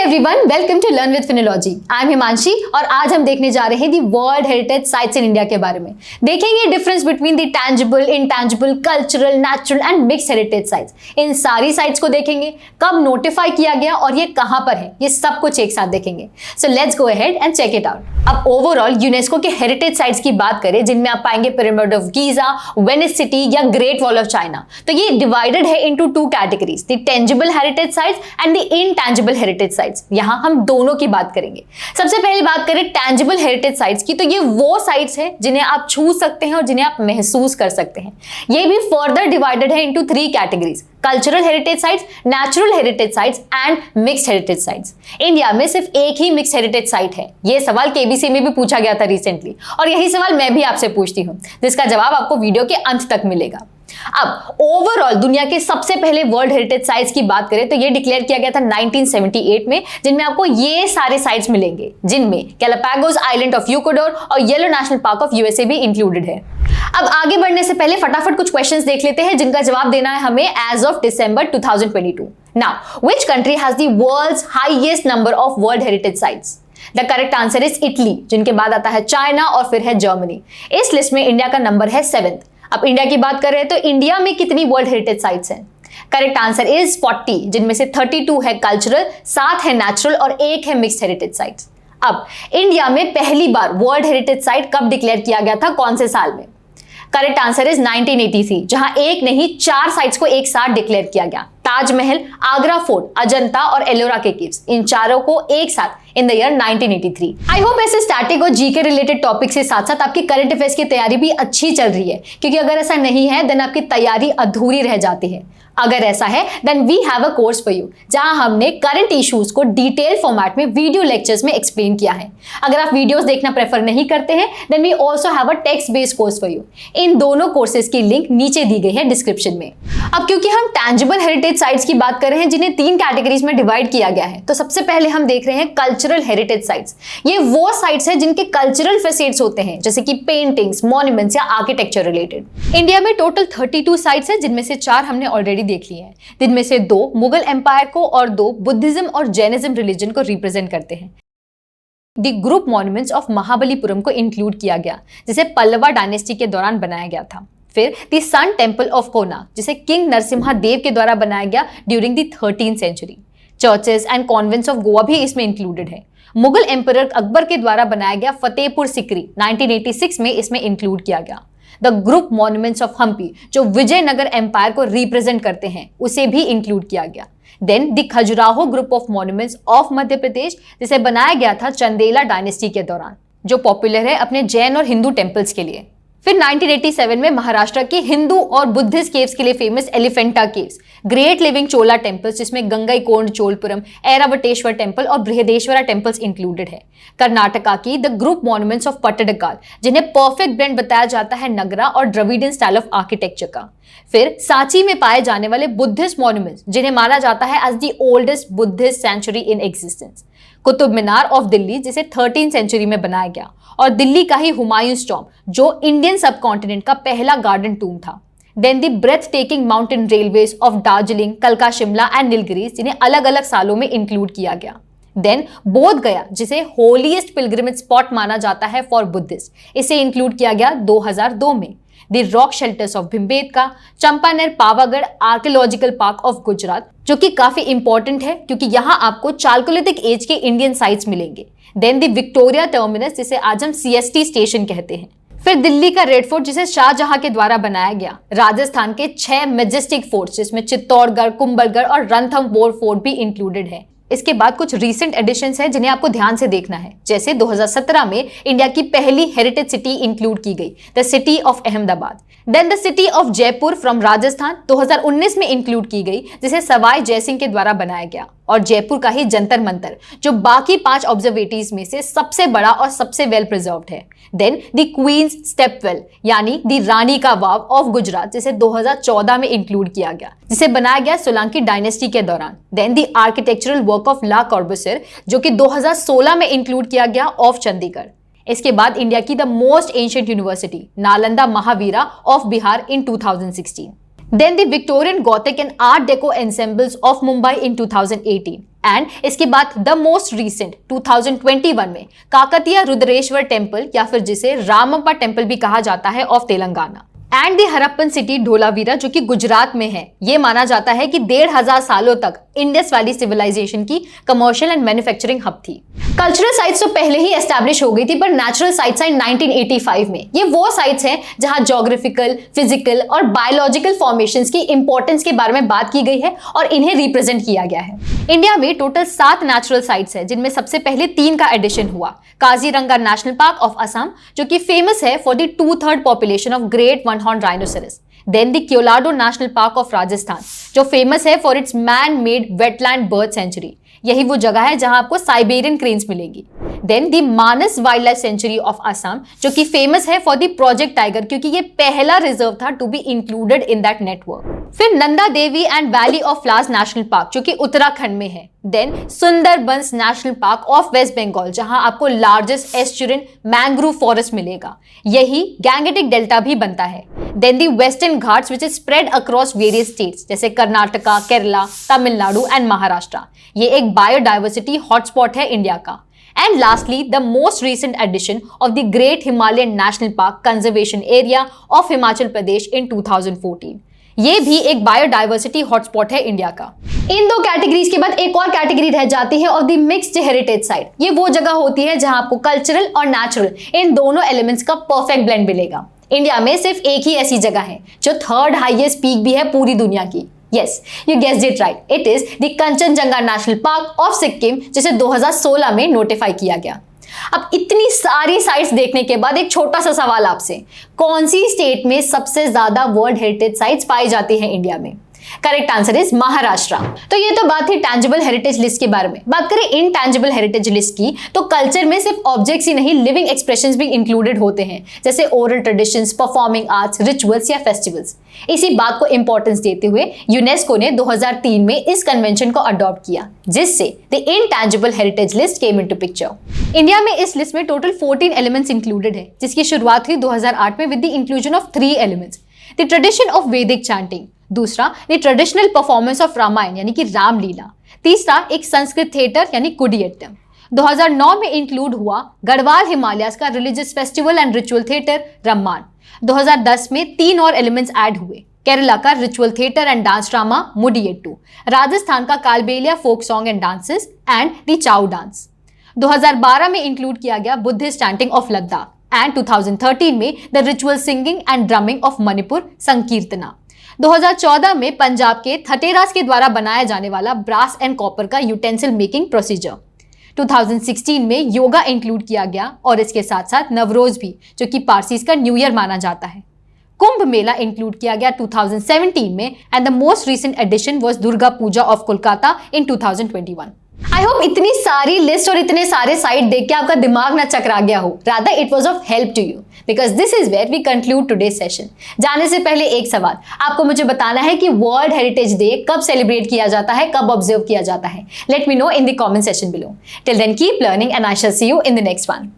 Everyone, welcome to learn with Finology. I am Himanshi और आज हम देखने जा रहे हैं the world heritage sites in India के बारे में। देखेंगे difference between the tangible, intangible, cultural, natural and mixed heritage sites. इन सारी साइट्स को देखेंगे, कब नोटिफाई किया गया और ये कहां पर है, ये सब कुछ एक साथ देखेंगे। So let's go ahead and check it out. अब ओवरऑल यूनेस्को के हेरिटेज साइट्स की बात करें, जिनमें आप पाएंगे pyramid of Giza, Venice city या ग्रेट वॉल ऑफ चाइना, तो ये डिवाइडेड है into two categories, the tangible heritage sites and the intangible heritage sites. यहां हम दोनों की बात करेंगे। सबसे पहले बात करें टैंजिबल हेरिटेज साइट्स की, तो ये वो साइट्स हैं जिन्हें आप छू सकते हैं और जिन्हें आप महसूस कर सकते हैं। ये भी फर्दर डिवाइडेड है into three categories, cultural heritage sites, natural heritage sites and mixed heritage sites. India में सिर्फ एक ही मिक्स्ड हेरिटेज साइट है। यह सवाल केबीसी में भी पूछा गया था रिसेंटली, और यही सवाल मैं भी आपसे पूछती हूं, जिसका जवाब आपको वीडियो के अंत तक मिलेगा। अब ओवरऑल दुनिया के सबसे पहले वर्ल्ड हेरिटेज साइट्स की बात करें तो ये डिक्लेयर किया गया था 1978 में, जिनमें आपको ये सारे साइट्स मिलेंगे, जिनमें गैलापागोस आइलैंड ऑफ यूकोडोर और yellow national park of USA भी इंक्लूडेड है। अब आगे बढ़ने से पहले फटाफट कुछ क्वेश्चंस देख लेते हैं, जिनका जवाब देना है हमें as of December 2022। Now which country has the world's highest number of world heritage sites? The correct answer is Italy, जिनके बाद आता है चाइना और फिर है जर्मनी। इस लिस्ट में इंडिया का नंबर है 7th। अब इंडिया की बात कर रहे हैं तो इंडिया में कितनी वर्ल्ड हेरिटेज साइट्स हैं? करेक्ट आंसर इज 40, जिनमें से 32 है कल्चरल, 7 है नेचुरल और 1 है मिक्स्ड हेरिटेज साइट्स। अब इंडिया में पहली बार वर्ल्ड हेरिटेज साइट कब डिक्लेयर किया गया था, कौन से साल में? करेक्ट आंसर इज 1983, जहां एक नहीं 4 साइट्स को एक साथ डिक्लेयर किया गया। ताजमहल, आगरा फोर्ट, अजंता और एलोरा के केव्स, इन चारों को एक साथ in the year 1983। I hope ऐसे स्टैटिक और जीके रिलेटेड टॉपिक के साथ साथ आपकी करंट अफेयर्स की तैयारी भी अच्छी चल रही है, क्योंकि अगर ऐसा नहीं है देन आपकी तैयारी अधूरी रह जाती है। अगर ऐसा है then we have a course for you, जहां हमने करंट इश्यूज को डिटेल फॉर्मेट में वीडियो लेक्चर्स में एक्सप्लेन किया है। अगर आप वीडियोस देखना प्रेफर नहीं करते हैं then we also have a text based course for you. इन दोनों कोर्सेज की लिंक नीचे दी गई है डिस्क्रिप्शन में। अब क्योंकि हम टैंजिबल हेरिटेज साइट्स की बात कर रहे हैं जिन्हें 3 कैटेगरीज में डिवाइड किया गया है, तो सबसे पहले हम देख रहे हैं कल्चरल हेरिटेज साइट्स। ये वो साइट्स हैं जिनके कल्चरल फेसिट्स होते हैं, जैसे कि पेंटिंग्स, मॉन्यूमेंट्स या आर्किटेक्चर रिलेटेड। इंडिया में टोटल 32 साइट्स हैं, जिनमें से 4 हमने ऑलरेडी देख ली हैं। जिनमें से 2 मुगल एम्पायर को और 2 बुद्धिज्म और जैनिज्म रिलीजन को रिप्रेजेंट करते हैं। The group monuments of Mahabalipuram को इंक्लूड किया गया, जिसे पल्लवा डायनेस्टी के दौरान बनाया गया था। फिर द सन टेम्पल ऑफ कोना, जिसे किंग नरसिम्हा देव के द्वारा बनाया गया during the 13th century. Churches and convents of Goa भी इसमें इंक्लूडेड है। मुगल एम्परर अकबर के द्वारा बनाया गया फतेहपुर सिकरी 1986 में इसमें इंक्लूड किया गया। The group monuments of Hampi, जो विजयनगर एम्पायर को रिप्रेजेंट करते हैं, उसे भी इंक्लूड किया गया। Then the Khajuraho group of monuments of Madhya Pradesh, जिसे बनाया गया था चंदेला डायनेस्टी के दौरान, जो पॉपुलर है अपने जैन और हिंदू टेम्पल्स के लिए। फिर 1987 में महाराष्ट्र की हिंदू और बुद्धिस्ट केव्स के लिए famous Elephanta caves, great living Chola temples, जिसमें गंगईकोंड चोलपुरम, ऐरावतेश्वर टेम्पल और बृहदेश्वरा टेम्पल्स इंक्लूडेड है। कर्नाटका की the group monuments of Pattadakal, जिन्हें परफेक्ट ब्लेंड बताया जाता है नगरा और द्रविडियन स्टाइल ऑफ आर्किटेक्चर का। फिर सांची में पाए जाने वाले बुद्धिस्ट मॉन्यूमेंट्स, जिन्हें माना जाता है as the oldest Buddhist century in existence. Qutub Minar of Delhi, जिसे 13th सेंचुरी में बनाया गया, और दिल्ली का ही हुमायूंस टॉम्ब, जो इंडियन सब कॉन्टिनेंट का पहला गार्डन टूम था। Then the breathtaking mountain railways of Darjeeling, कलका, शिमला एंड नीलगिरीज, जिन्हें अलग अलग सालों में इंक्लूड किया गया। देन बोध गया, जिसे होलीएस्ट पिलग्रिमेज स्पॉट माना जाता है फॉर बुद्धिस्ट, इसे इंक्लूड किया गया 2002 में। The rock shelters of Bhimbetka, Champaner Pavagadh archaeological park of Gujarat, जो कि काफी इंपॉर्टेंट है क्योंकि यहां आपको चालकोलिथिक एज के इंडियन साइट्स मिलेंगे। देन द विक्टोरिया टर्मिनस, जिसे आज हम सीएसटी स्टेशन कहते हैं। फिर दिल्ली का रेड फोर्ट, जिसे शाहजहां के द्वारा बनाया गया। राजस्थान के 6 मेजेस्टिक फोर्ट्स, जिसमें चित्तौड़गढ़, कुंभलगढ़ और रणथंभौर फोर्ट भी इंक्लूडेड है। इसके बाद कुछ रीसेंट एडिशंस हैं जिन्हें आपको ध्यान से देखना है। जैसे 2017 में इंडिया की पहली हेरिटेज सिटी इंक्लूड की गई, the city of Ahmedabad. Then the city of Jaipur from Rajasthan 2019 में इंक्लूड की गई, जिसे सवाई जयसिंह के द्वारा बनाया गया। और जयपुर का ही जंतर मंतर, जो बाकी 5 ऑब्जर्वेटरीज में से सबसे बड़ा और सबसे वेल प्रिजर्व्ड है। देन द क्वींस स्टेपवेल, यानी द रानी का वाव ऑफ गुजरात, जिसे 2014 में इंक्लूड किया गया, जिसे बनाया गया सोलंकी डायनेस्टी के दौरान। Then the architectural work of Le Corbusier, जो कि 2016 में इंक्लूड किया गया, ऑफ चंडीगढ़। इसके बाद इंडिया की the most ancient university Nalanda Mahavira of Bihar in 2016। Then the Victorian Gothic and Art Deco ensembles of Mumbai in 2018. And इसके बाद द मोस्ट रीसेंट 2021 में काकतीय रुद्रेश्वर टेम्पल या फिर जिसे रामप्पा टेम्पल भी कहा जाता है of Telangana and the Harappan city Dholavira जो कि गुजरात में है। ये माना जाता है कि 1500 सालों तक इंडस वैली सिविलाइजेशन की कमर्शियल एंड मैन्युफैक्चरिंग हब थी। कल्चरल साइट्स तो पहले ही एस्टैब्लिश हो गई थी, पर नेचुरल साइट्स हैं 1985 में। ये वो साइट्स हैं जहां ज्योग्राफिकल, फिजिकल और बायोलॉजिकल फॉर्मेशंस की इंपॉर्टेंस के बारे में बात की गई है और इन्हें रिप्रेजेंट किया गया है। इंडिया में टोटल 7 नेचुरल साइट्स है, जिनमें सबसे पहले 3 का एडिशन हुआ। Kaziranga national park of Assam जो कि फेमस है for the 2/3 population of great one horn rhinoceros. Then the Keoladeo national park of Rajasthan जो फेमस है for its man made wetland bird sanctuary. यही वो जगह है जहां आपको साइबेरियन क्रेन्स मिलेंगी। Then the Manas wildlife sanctuary of Assam जो कि फेमस है फॉर द प्रोजेक्ट टाइगर, क्योंकि ये पहला रिजर्व था to be included in that network. फिर Nanda Devi and Valley of Flowers National Park जो कि उत्तराखंड में है। Then Sundarbans National park of West Bengal जहां आपको लार्जेस्ट एस्चुरिन मैंग्रोव फॉरेस्ट मिलेगा। यही गैंगेटिक डेल्टा भी बनता है। Then the Western Ghats which is spread across various states जैसे कर्नाटका, केरला, तमिलनाडु एंड महाराष्ट्र। ये एक बायोडाइवर्सिटी हॉटस्पॉट है इंडिया का। And lastly, the most recent addition of the Great Himalayan National Park Conservation Area of Himachal Pradesh in 2014. ये भी एक biodiversity hotspot है India का। इन 2 कैटेगरीज के बाद एक और कैटेगरी रह जाती है of the mixed heritage site. ये वो जगह होती है जहां आपको कल्चरल और नेचुरल इन दोनों एलिमेंट्स का परफेक्ट ब्लेंड मिलेगा। इंडिया में सिर्फ एक ही ऐसी जगह है जो 3rd हाईएस्ट पीक भी है पूरी दुनिया की। Yes, you guessed it right. It is the Kanchenjunga national park of Sikkim जिसे 2016 में नोटिफाई किया गया। अब इतनी सारी साइट्स देखने के बाद एक छोटा सा सवाल आपसे, कौन सी स्टेट में सबसे ज्यादा वर्ल्ड हेरिटेज साइट्स पाई जाती हैं इंडिया में? Correct answer is Maharashtra. तो ये तो बात थी टैंजिबल हेरिटेज लिस्ट के बारे में। बात करें इनटैंजिबल हेरिटेज लिस्ट की, तो कल्चर में सिर्फ ऑब्जेक्ट्स ही नहीं, लिविंग एक्सप्रेशंस भी इंक्लूडेड होते हैं, जैसे oral traditions, performing arts, rituals या फेस्टिवल्स। इसी बात को इंपॉर्टेंस देते हुए यूनेस्को ने 2003 में इस कन्वेंशन को अडॉप्ट किया, जिससे the intangible heritage list came into picture. India में इस लिस्ट में टोटल 14 एलिमेंट्स इंक्लूडेड है, जिसकी शुरुआत हुई 2008 में with the inclusion of 3 elements. The tradition of Vedic chanting, दूसरा the traditional performance of Ramayana यानी कि रामलीला, तीसरा एक संस्कृत थिएटर यानी कुडियट्टम। 2009 में इंक्लूड हुआ गढ़वाल हिमालयस का religious festival and ritual theatre Ramman. 2010 में 3 और एलिमेंट्स ऐड हुए, केरला का ritual theatre and dance drama Mudiyettu, Rajasthan का Kalbelia folk song and dances and the Chhau dance. 2012 में इंक्लूड किया गया Buddhist chanting of Ladakh and 2013 में the ritual singing and drumming of Manipur Sankirtana. 2014 में पंजाब के थटेरास के द्वारा बनाया जाने वाला ब्रास एंड कॉपर का यूटेंसिल मेकिंग प्रोसीजर। 2016 में योगा इंक्लूड किया गया और इसके साथ साथ नवरोज भी, जो कि पारसीज का न्यू ईयर माना जाता है। कुंभ मेला इंक्लूड किया गया 2017 में and the most recent edition was Durga Puja of Kolkata in 2021। I hope इतनी सारी लिस्ट और इतने सारे साइट देख के आपका दिमाग ना चकरा गया हो, rather it was of help to you, because this is where we conclude today session. जाने से पहले एक सवाल, आपको मुझे बताना है कि वर्ल्ड हेरिटेज डे कब सेलिब्रेट किया जाता है, कब ऑब्जर्व किया जाता है। Let me know in the comment section below. Till then keep learning and I shall see you in the next one.